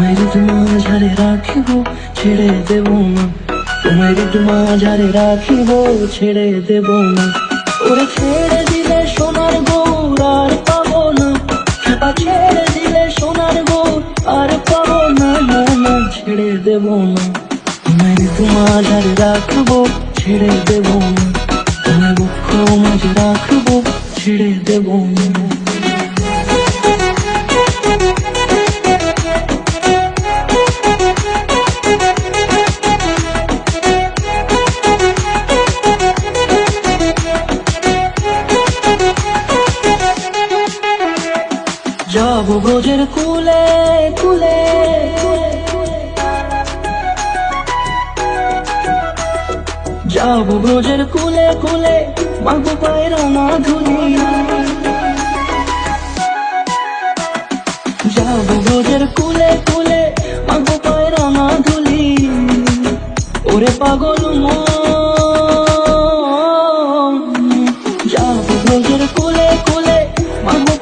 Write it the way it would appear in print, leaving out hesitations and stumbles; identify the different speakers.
Speaker 1: তোমায় মাঝারে রাখিব ছেড়ে দেব না, তোমায় মাঝারে রাখিব ছেড়ে দেব না। ওরে ছেড়ে দিলে সোনার গৌর আর পাবো না, খেপা ছেড়ে দিলে সোনার গৌর আর পাবো না, না না ছেড়ে দেব না। তোমায় মাঝারে রাখবো ছেড়ে দেব না, তোমায় বুক মাঝে রাখবো ছেড়ে দেব না। যাব ব্রজের কুলে কুলে, যাব ব্রজের কুলে কুলে, মাগো পায়ের না ধুলি। যাব ব্রজের কুলে কুলে, মাগো পায়ের না ধুলি। ওরে পাগল মন, যাব ব্রজের কুলে কুলে, মাগো